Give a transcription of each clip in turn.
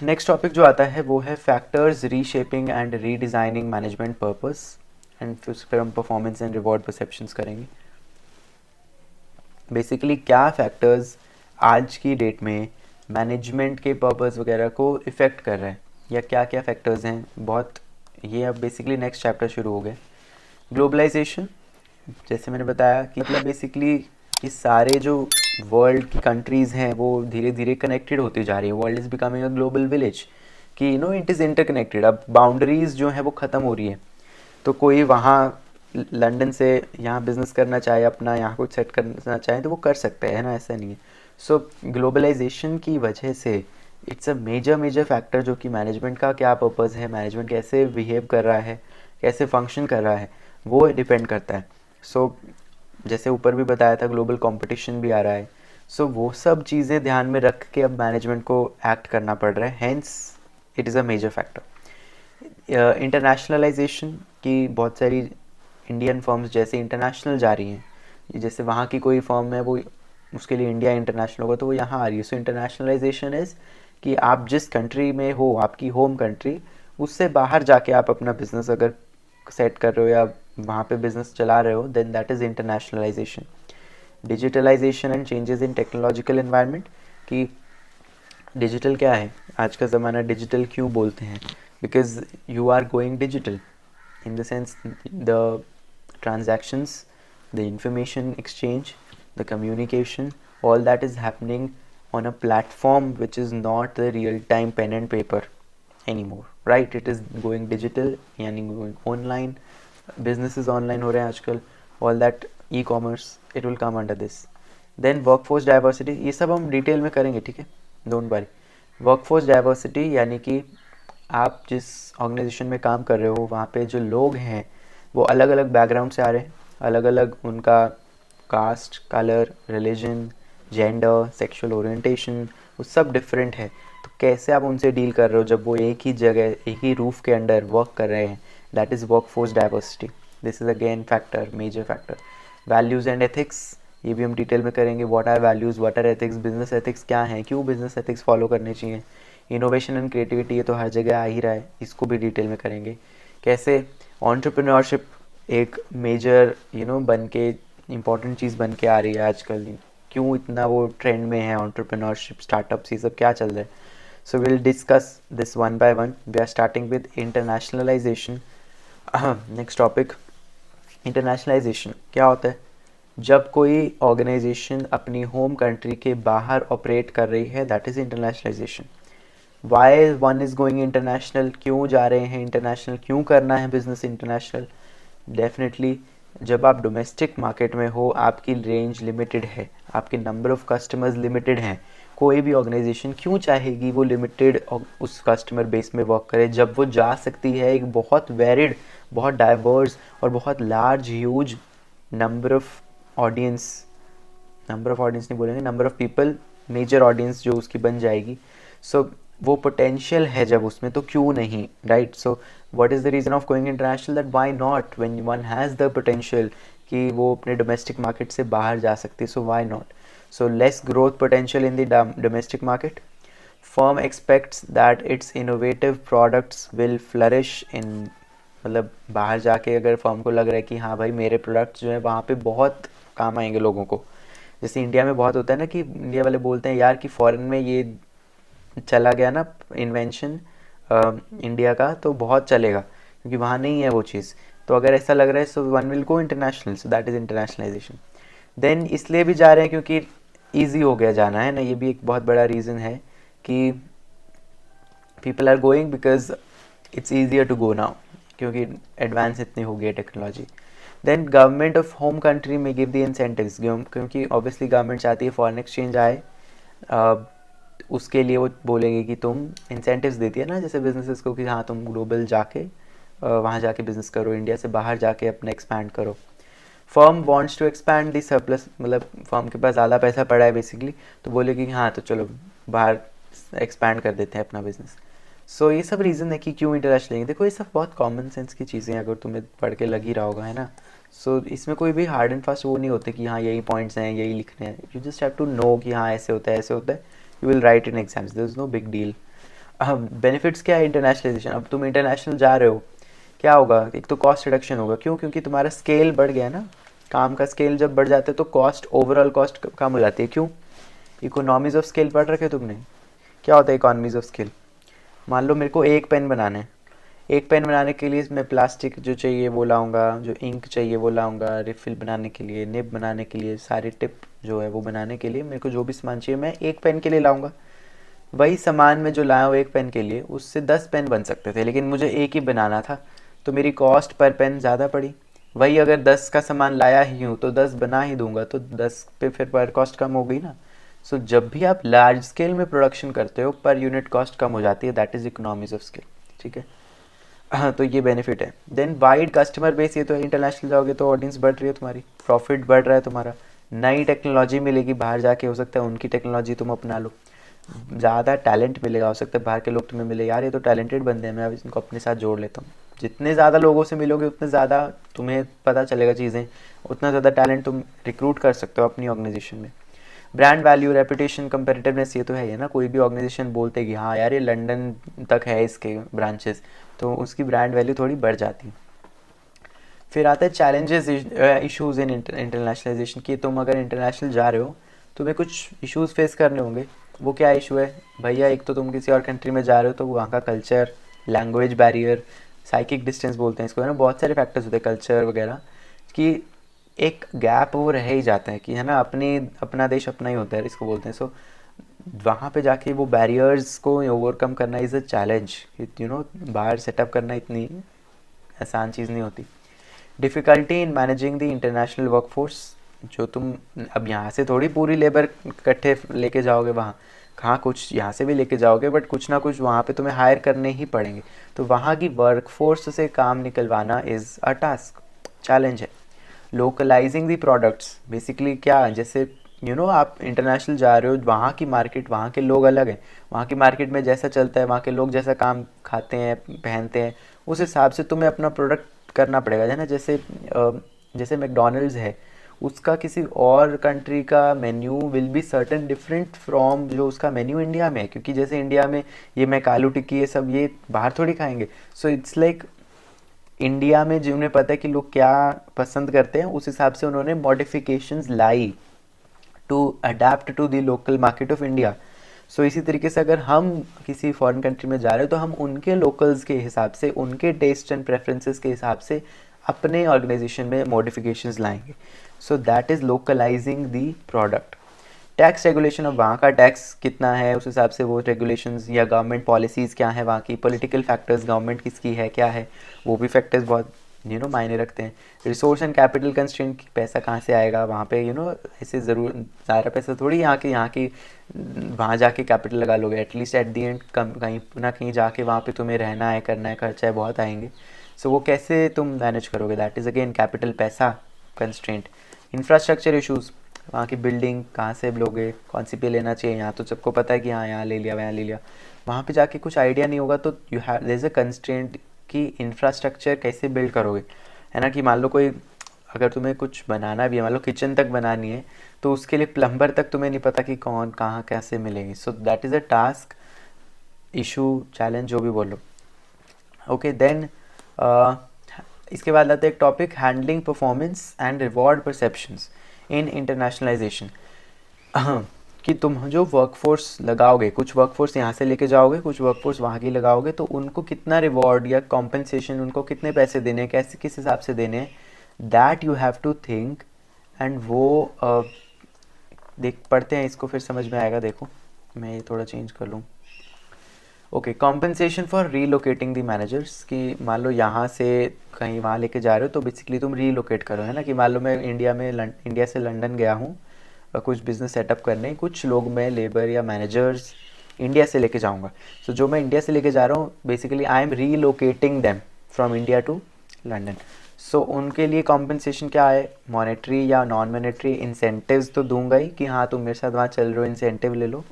Next topic जो आता है वो है factors reshaping and redesigning management purpose and फिर हम परफॉर्मेंस एंड रिवॉर्ड परसेप्शंस करेंगे। बेसिकली क्या फैक्टर्स आज की डेट में मैनेजमेंट के पर्पस वगैरह को इफ़ेक्ट कर रहे हैं या क्या क्या फैक्टर्स हैं, बहुत ये अब बेसिकली नेक्स्ट चैप्टर शुरू हो गए। ग्लोबलाइजेशन, जैसे मैंने बताया कि मतलब बेसिकली ये सारे जो वर्ल्ड की कंट्रीज़ हैं वो धीरे धीरे कनेक्टेड होती जा रही है। World is becoming a global village कि इट इज़ इंटरकनेक्टेड। अब बाउंड्रीज़ जो है वो ख़त्म हो रही है, तो कोई वहाँ लंदन से यहाँ बिज़नेस करना चाहे, अपना यहाँ कुछ सेट करना चाहे तो वो कर सकते हैं, है ना, ऐसा नहीं है। सो ग्लोबलाइजेशन की वजह से it's a major major factor जो कि मैनेजमेंट का क्या पर्पज़ है, मैनेजमेंट कैसे बिहेव कर रहा है, कैसे फंक्शन कर रहा है, वो डिपेंड करता है। सो जैसे ऊपर भी बताया था ग्लोबल कंपटीशन भी आ रहा है। सो वो सब चीज़ें ध्यान में रख के अब मैनेजमेंट को एक्ट करना पड़ रहा है, hence it is a major factor. Internationalization की बहुत सारी इंडियन फर्म्स जैसे इंटरनेशनल जा रही हैं, जैसे वहाँ की कोई फर्म है वो उसके लिए इंडिया इंटरनेशनल होगा तो वो यहाँ आ रही है। सो इंटरनेशनलाइजेशन इज़ कि आप जिस कंट्री में हो, आपकी होम कंट्री, उससे बाहर जाके आप अपना बिजनेस अगर सेट कर रहे हो या वहाँ पे बिजनेस चला रहे हो, then that is internationalization. Digitalization and changes in technological environment कि डिजिटल क्या है, आज का ज़माना डिजिटल क्यों बोलते हैं, because you are going digital in the sense the transactions, the information exchange, the communication, all that is happening on a platform which is not the real time pen and paper anymore, right? It is going digital, यानी going online, businesses online हो रहे हैं आजकल, all that e-commerce, it will come under this. Then workforce diversity, ये सब हम detail में करेंगे, ठीक है, डोंट वरी। वर्कफोर्स डाइवर्सिटी यानी कि आप जिस ऑर्गेनाइजेशन में काम कर रहे हो वहाँ पे जो लोग हैं वो अलग अलग बैकग्राउंड से आ रहे हैं, अलग अलग उनका caste, colour, religion, gender, sexual orientation, वो सब डिफरेंट है। तो कैसे आप उनसे डील कर रहे हो जब वो एक ही जगह, एक ही रूफ के अंडर वर्क कर रहे हैं, that is work force diversity. This is again factor, major factor. Values and ethics, ये भी हम डिटेल में करेंगे। What are values, what are ethics, business ethics क्या हैं, क्यों बिजनेस एथिक्स फॉलो करने चाहिए। इनोवेशन एंड क्रिएटिविटी, ये तो हर जगह आ ही रहा है, इसको भी डिटेल में करेंगे। कैसे एंटरप्रेन्योरशिप एक मेजर बन के इम्पॉर्टेंट चीज़ बन के आ रही है आजकल, क्यों इतना वो ट्रेंड में है एंटरप्रेन्योरशिप, स्टार्टअप्स, ये सब क्या चल रहा है। So will discuss this one by one. We are starting with internationalization. Next topic, internationalization क्या होता है। जब कोई ऑर्गेनाइजेशन अपनी होम कंट्री के बाहर ऑपरेट कर रही है, that is internationalization. Why one is going international, क्यों जा रहे हैं इंटरनेशनल, क्यों करना है बिजनेस इंटरनेशनल। डेफिनेटली जब आप डोमेस्टिक मार्केट में हो, आपकी रेंज लिमिटेड है, आपके नंबर ऑफ कस्टमर्स लिमिटेड हैं। कोई भी ऑर्गेनाइजेशन क्यों चाहेगी वो लिमिटेड उस कस्टमर बेस में वर्क करे जब वो जा सकती है एक बहुत वेरिड, बहुत डाइवर्स और बहुत large huge number of audience, number of audience नहीं बोलेंगे, number of people, major audience जो उसकी बन जाएगी। सो वो पोटेंशियल है जब उसमें, तो क्यों नहीं, right. So what is the reason of going international, that why not, when one has the potential कि वो अपने डोमेस्टिक मार्केट से बाहर जा सकती है, so why not. So less growth potential in the domestic market. Firm aspects that it's innovative products will flourish in, मतलब बाहर जाके अगर फर्म को लग रहा है कि हाँ भाई मेरे प्रोडक्ट्स जो है वहाँ पे बहुत काम आएंगे लोगों को। जैसे इंडिया में बहुत होता है ना कि इंडिया वाले बोलते हैं यार कि फॉरेन में ये चला गया ना इन्वेंशन इंडिया का, तो बहुत चलेगा क्योंकि वहाँ नहीं है वो चीज़। तो अगर ऐसा लग रहा है so one will go international, so that is internationalization. Then इसलिए भी जा रहे हैं क्योंकि ईजी हो गया जाना, है ना, ये भी एक बहुत बड़ा रीज़न है कि people are going because it's easier to go now, क्योंकि एडवांस इतनी हो गई है technology. Then government of home country में गिव द इंसेंटिव्स, क्योंकि ऑब्वियसली गवर्नमेंट चाहती है फॉरेन एक्सचेंज आए। उसके लिए वो बोलेंगे कि तुम इंसेंटिव्स देती है ना जैसे बिजनेसेस को कि हाँ तुम ग्लोबल जाके वहाँ जाके बिजनेस करो, इंडिया से बाहर जाके अपना एक्सपैंड करो। Firm wants to expand the surplus, मतलब फर्म के पास ज़्यादा पैसा पड़ा है बेसिकली, तो बोलेगी कि हाँ तो चलो बाहर एक्सपैंड कर देते हैं अपना बिजनेस। सो ये सब रीज़न है कि क्यों इंटरनेशनल लेंगे। देखो ये सब बहुत कॉमन सेंस की चीज़ें हैं, अगर तुम्हें पढ़ के लग ही रहा होगा, है ना। सो इसमें कोई भी हार्ड एंड फास्ट वो नहीं होते कि हाँ यही पॉइंट्स हैं यही लिखने हैं। You just have to know कि हाँ ऐसे होता है ऐसे होता है, you will write in exams, there is no big deal. Benefits क्या है इंटरनेशनलाइजेशन? अब तुम इंटरनेशनल जा रहे हो, क्या होगा? एक तो कॉस्ट रिडक्शन होगा। क्यों? क्योंकि तुम्हारा स्केल बढ़ गया ना। काम का स्केल जब बढ़ जाता है तो कॉस्ट, ओवरऑल कॉस्ट कम हो जाती है। क्यों? इकोनॉमीज ऑफ स्केल पढ़ रखे तुमने? क्या होता है इकोनॉमीज ऑफ स्केल? मान लो मेरे को एक पेन बनाना है। एक पेन बनाने के लिए मैं प्लास्टिक जो चाहिए वो लाऊंगा, जो इंक चाहिए वो लाऊंगा, रिफिल बनाने के लिए, निब बनाने के लिए, सारी टिप जो है वो बनाने के लिए मेरे को जो भी सामान चाहिए मैं एक पेन के लिए लाऊंगा। वही सामान में जो लाया हूँ एक पेन के लिए, उससे 10 पेन बन सकते थे, लेकिन मुझे एक ही बनाना था, तो मेरी कॉस्ट पर पेन ज़्यादा पड़ी। वही अगर 10 का सामान लाया ही हूँ तो 10 बना ही दूंगा, तो 10 पे फिर पर कॉस्ट कम हो गई ना। सो जब भी आप लार्ज स्केल में प्रोडक्शन करते हो पर यूनिट कॉस्ट कम हो जाती है, that is economies of scale. ठीक है। हाँ, तो ये बेनिफिट है। देन वाइड कस्टमर बेस, ये तो इंटरनेशनल जाओगे तो ऑडियंस बढ़ रही है तुम्हारी, प्रॉफिट बढ़ रहा है तुम्हारा, नई टेक्नोलॉजी मिलेगी बाहर जाके, हो सकता है उनकी टेक्नोलॉजी तुम अपना लो, ज़्यादा टैलेंट मिलेगा, हो सकता है बाहर के लोग तुम्हें मिले, यार ये तो टैलेंटेड बंदे हैं, मैं अब इनको अपने साथ जोड़ लेता हूँ। जितने ज़्यादा लोगों से मिलोगे उतने ज़्यादा तुम्हें पता चलेगा चीज़ें, उतना ज़्यादा टैलेंट तुम रिक्रूट कर सकते हो अपनी ऑर्गेनाइजेशन में। ब्रांड वैल्यू, रेपुटेशन, कंपेरेटिवनेस, ये तो है ही ना। कोई भी ऑर्गेनाइजेशन बोलते कि हाँ यार ये लंदन तक है इसके ब्रांचेस, तो उसकी ब्रांड वैल्यू थोड़ी बढ़ जाती है। फिर आता है चैलेंजेस, इश्यूज इन इंटरनेशनलाइजेशन की। तुम अगर इंटरनेशनल जा रहे हो तुम्हें कुछ इश्यूज फेस करने होंगे। वो क्या इशू है भैया? एक तो तुम किसी और कंट्री में जा रहे हो तो वहाँ का culture, language barrier, psychic distance बोलते हैं इसको, है ना। बहुत सारे फैक्टर्स होते हैं कल्चर वगैरह कि एक गैप वो रह ही जाता है कि, है ना, अपनी अपना देश अपना ही होता है इसको बोलते हैं। सो वहाँ पे जाके वो बैरियर्स को ओवरकम करना इज़ अ चैलेंज। बाहर सेटअप करना इतनी आसान चीज़ नहीं होती। Difficulty in managing the international workforce, जो तुम अब यहाँ से थोड़ी पूरी लेबर इकट्ठे लेके जाओगे वहाँ, कहाँ कुछ यहाँ से भी लेके जाओगे, बट कुछ ना कुछ वहाँ पे तुम्हें हायर करने ही पड़ेंगे। तो वहाँ की वर्कफोर्स से काम निकलवाना इज़ अ टास्क, चैलेंज है। लोकलाइजिंग दी प्रोडक्ट्स, बेसिकली क्या, जैसे आप इंटरनेशनल जा रहे हो, वहाँ की मार्केट, वहाँ के लोग अलग हैं, वहाँ की मार्केट में जैसा चलता है, वहाँ के लोग जैसा काम खाते हैं पहनते हैं, उस हिसाब से तुम्हें अपना प्रोडक्ट करना पड़ेगा, है ना। जैसे मैकडोनल्ड्स है, उसका किसी और कंट्री का menu will be certain different from जो उसका मेन्यू इंडिया में है, क्योंकि जैसे इंडिया में ये मैं आलू टिक्की ये सब ये बाहर थोड़ी खाएंगे। सो इट्स लाइक इंडिया में जिन्हें पता है कि लोग क्या पसंद करते हैं, उस हिसाब से उन्होंने मॉडिफिकेशंस लाई to adapt to the local market of India. So इसी तरीके से अगर हम किसी फॉरेन कंट्री में जा रहे हो तो हम उनके लोकल्स के हिसाब से, उनके टेस्ट एंड प्रेफरेंसेस के हिसाब से अपने ऑर्गेनाइजेशन में मॉडिफिकेशंस लाएंगे। So that is localising the product. Tax regulation, अब वहाँ का टैक्स कितना है उस हिसाब से वो रेगुलेशंस, या गवर्नमेंट पॉलिसीज़ क्या है वहाँ की, पॉलिटिकल फैक्टर्स, गवर्नमेंट किसकी है क्या है, वो भी फैक्टर्स बहुत मायने रखते हैं। रिसोर्स एंड कैपिटल कंस्ट्रेंट, पैसा कहाँ से आएगा वहाँ पे, ऐसे ज़रूर सारा पैसा थोड़ी यहाँ की वहाँ जाके कैपिटल लगा लोगे। एटलीस्ट एट दी एंड कहीं ना कहीं जाके वहाँ पे तुम्हें रहना है, करना है, खर्चा है, बहुत आएंगे। सो वो कैसे तुम मैनेज करोगे? दैट इज़ अगेन कैपिटल, पैसा कंस्ट्रेंट। इंफ्रास्ट्रक्चर इशूज़, वहाँ की बिल्डिंग कहाँ से लोगे, कौन सी पे लेना चाहिए, यहाँ तो सबको पता है कि हाँ यहाँ ले लिया वहाँ ले लिया, वहाँ पे जाके कुछ आइडिया नहीं होगा, तो you have their is a constraint कि इंफ्रास्ट्रक्चर कैसे बिल्ड करोगे, है ना। कि मान लो कोई, अगर तुम्हें कुछ बनाना भी है, मान लो किचन तक बनानी है, तो उसके लिए प्लम्बर तक तुम्हें नहीं पता कि कौन कहाँ कैसे मिलेंगे। सो that is a task, issue, challenge, जो भी बोलो। ओके देन इसके बाद आता है एक topic, handling performance and reward perceptions in internationalisation. कि तुम जो वर्कफोर्स लगाओगे, कुछ वर्कफोर्स यहाँ से लेके जाओगे, कुछ वर्कफोर्स वहाँ की लगाओगे, तो उनको कितना रिवॉर्ड या कॉम्पनसेशन, उनको कितने पैसे देने हैं, कैसे किस हिसाब से देने हैं, that you have to think. And वो देख पढ़ते हैं इसको, फिर समझ में आएगा। देखो मैं ये थोड़ा चेंज कर लूँ। Okay, compensation for relocating the managers, कि मान लो यहाँ से कहीं वहाँ लेके जा रहे हो तो बेसिकली तुम रीलोकेट करो, है ना। कि मान लो मैं इंडिया से लंदन गया हूँ कुछ बिज़नेस सेटअप करने, कुछ लोग मैं लेबर या मैनेजर्स इंडिया से लेके जाऊँगा। सो जो मैं इंडिया से लेके जा रहा हूँ, basically I am relocating them from India to London. So उनके लिए कॉम्पनसेशन क्या है, मॉनेटरी या नॉन मॉनेटरी इंसेंटिव्स तो दूंगा ही, कि हाँ तुम मेरे साथ वहाँ चल रहे हो, इंसेंटिव ले लो।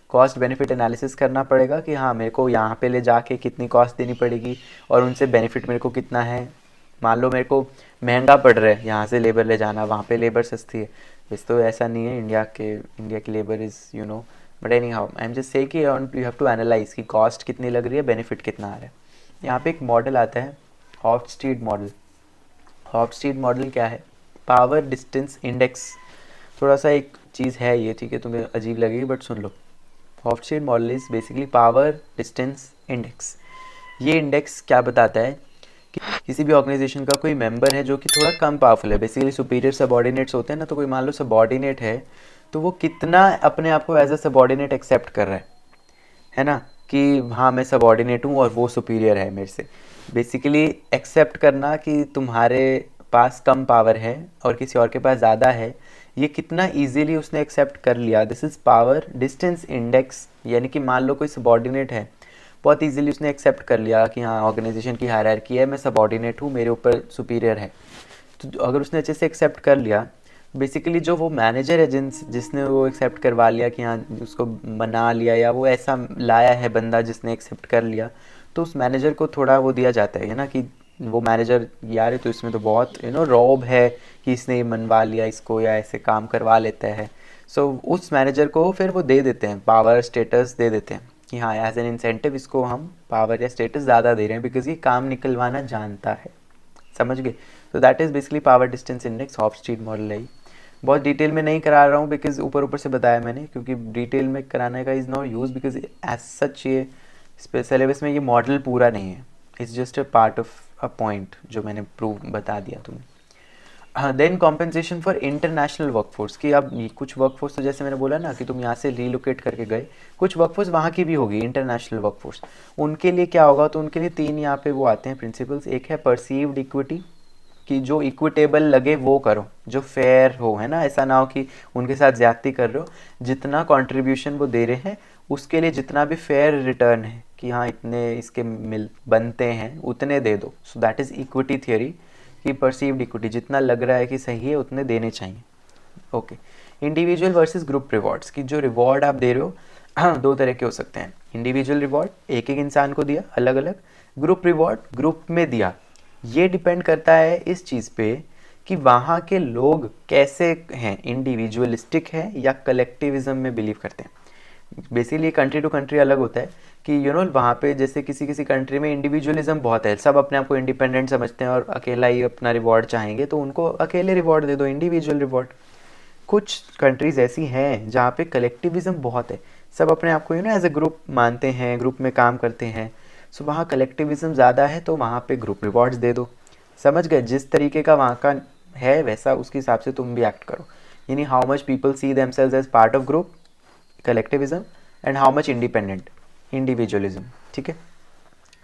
कॉस्ट बेनिफिट एनालिसिस करना पड़ेगा कि हाँ मेरे को यहाँ पे ले जाके कितनी कॉस्ट देनी पड़ेगी और उनसे बेनिफिट मेरे को कितना है। मान लो मेरे को महंगा पड़ रहा है यहाँ से लेबर ले जाना, वहाँ पे लेबर सस्ती है। वैसे तो ऐसा नहीं है, इंडिया की labour is but any how I am just say कि यू हैव टू एनालाइज कि कॉस्ट कितनी लग रही है, बेनिफिट कितना आ रहा है। यहाँ पे एक मॉडल आता है हॉफस्टीड मॉडल। हॉफस्टीड मॉडल क्या है? Power distance index. थोड़ा सा एक चीज़ है ये, ठीक है, तुम्हें अजीब लगेगी बट सुन लो। Hofstede model is basically power distance index. ये इंडेक्स क्या बताता है कि किसी भी ऑर्गेनाइजेशन का कोई मेंबर है जो कि थोड़ा कम पावरफुल है, बेसिकली सुपीरियर सबॉर्डिनेट्स होते हैं ना, तो कोई मान लो सबॉर्डिनेट है तो वो कितना अपने आप को एज अ सबॉर्डिनेट एक्सेप्ट कर रहा है ना, कि हाँ मैं सबॉर्डिनेट हूँ और वो सुपीरियर है मेरे से। बेसिकली एक्सेप्ट करना कि तुम्हारे पास कम पावर है और किसी और के पास ज़्यादा है, ये कितना इजीली उसने एक्सेप्ट कर लिया, this is power distance index. यानी कि मान लो कोई सबॉर्डिनेट है, बहुत इजीली उसने एक्सेप्ट कर लिया कि हाँ ऑर्गेनाइजेशन की हायरार्की है, मैं सबॉर्डिनेट हूँ, मेरे ऊपर सुपीरियर है। तो अगर उसने अच्छे से एक्सेप्ट कर लिया, बेसिकली जो वो मैनेजर है जिसने वो एक्सेप्ट करवा लिया कि हाँ उसको मना लिया, या वो ऐसा लाया है बंदा जिसने एक्सेप्ट कर लिया, तो उस मैनेजर को थोड़ा वो दिया जाता है ना, कि वो मैनेजर यार है तो इसमें तो बहुत रौब है कि इसने ये मनवा लिया इसको या ऐसे काम करवा लेता है। सो उस मैनेजर को फिर वो दे देते हैं पावर स्टेटस, दे देते हैं कि हाँ एज एन इंसेंटिव इसको हम पावर या स्टेटस ज़्यादा दे रहे हैं बिकॉज ये काम निकलवाना जानता है। समझ गए? तो that is basically power distance index, Hofstede model है। बहुत डिटेल में नहीं करा रहा हूँ बिकॉज ऊपर ऊपर से बताया मैंने, क्योंकि डिटेल में कराने का is not use because as such ये सिलेबस में ये मॉडल पूरा नहीं है, it's just a part of a point जो मैंने प्रूव बता दिया तुम्हें। हाँ, then compensation for international workforce, कि अब कुछ वर्कफोर्स तो जैसे मैंने बोला ना कि तुम यहाँ से रीलोकेट करके गए, कुछ वर्कफोर्स वहाँ की भी होगी इंटरनेशनल वर्कफोर्स, उनके लिए क्या होगा? तो उनके लिए 3 यहाँ पे वो आते हैं प्रिंसिपल्स। एक है परसीव्ड इक्विटी, कि जो इक्विटेबल लगे वो करो, जो फेयर हो, है ना, ऐसा ना हो कि उनके साथ ज्यादती कर रहे हो, जितना कंट्रीब्यूशन वो दे रहे हैं उसके लिए जितना भी फेयर रिटर्न है कि हाँ इतने इसके मिल बनते हैं उतने दे दो। सो दैट इज़ इक्विटी थियोरी, कि परसीव्ड इक्विटी जितना लग रहा है कि सही है उतने देने चाहिए। Okay. Individual versus group rewards, की जो रिवॉर्ड आप दे रहे हो हाँ 2 तरह के हो सकते हैं। इंडिविजुअल रिवॉर्ड एक एक इंसान को दिया अलग अलग, ग्रुप रिवॉर्ड ग्रुप में दिया। ये डिपेंड करता है इस चीज़ पे कि वहाँ के लोग कैसे हैं, इंडिविजुअलिस्टिक है या कलेक्टिविज्म में बिलीव करते हैं। बेसिकली कंट्री टू कंट्री अलग होता है कि वहाँ पे जैसे किसी किसी कंट्री में इंडिविजुअलिज्म बहुत है, सब अपने आप को इंडिपेंडेंट समझते हैं और अकेला ही अपना रिवॉर्ड चाहेंगे, तो उनको अकेले रिवॉर्ड दे दो, इंडिविजुअल रिवॉर्ड। कुछ कंट्रीज़ ऐसी हैं जहाँ पे कलेक्टिविज्म बहुत है, सब अपने आप को एज ए ग्रुप मानते हैं, ग्रुप में काम करते हैं, सो वहाँ कलेक्टिविज्म ज़्यादा है तो वहाँ पे ग्रुप रिवॉर्ड्स दे दो। समझ गए? जिस तरीके का वहाँ का है वैसा उसके हिसाब से तुम भी एक्ट करो, यानी how much people see themselves as part of group collectivism and how much independent individualism. ठीक है,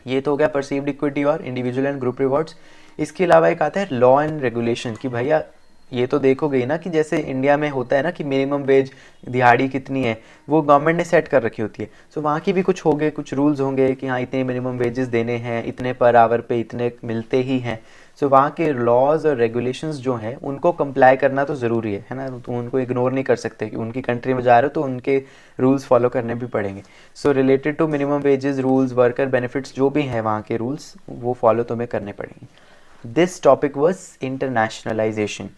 ये तो हो गया परसीव्ड इक्विटी और इंडिविजुअल एंड ग्रुप रिवॉर्ड्स। इसके अलावा एक आता है लॉ एंड रेगुलेशन, कि भैया ये तो देखोगे ही ना कि जैसे इंडिया में होता है ना कि मिनिमम वेज दिहाड़ी कितनी है वो गवर्नमेंट ने सेट कर रखी होती है, सो वहाँ की भी कुछ होंगे, कुछ रूल्स होंगे कि हाँ इतने मिनिमम वेजेस देने हैं, इतने पर आवर पे इतने मिलते ही हैं। सो वहाँ के लॉज और रेगुलेशंस जो हैं उनको कंप्लाई करना तो ज़रूरी है ना, तो उनको इग्नोर नहीं कर सकते कि उनकी कंट्री में जा रहे हो तो उनके रूल्स फॉलो करने भी पड़ेंगे। So related to minimum wages rules, worker benefits जो भी हैं वहाँ के रूल्स वो फॉलो तुम्हें करने पड़ेंगे। This topic was internationalisation.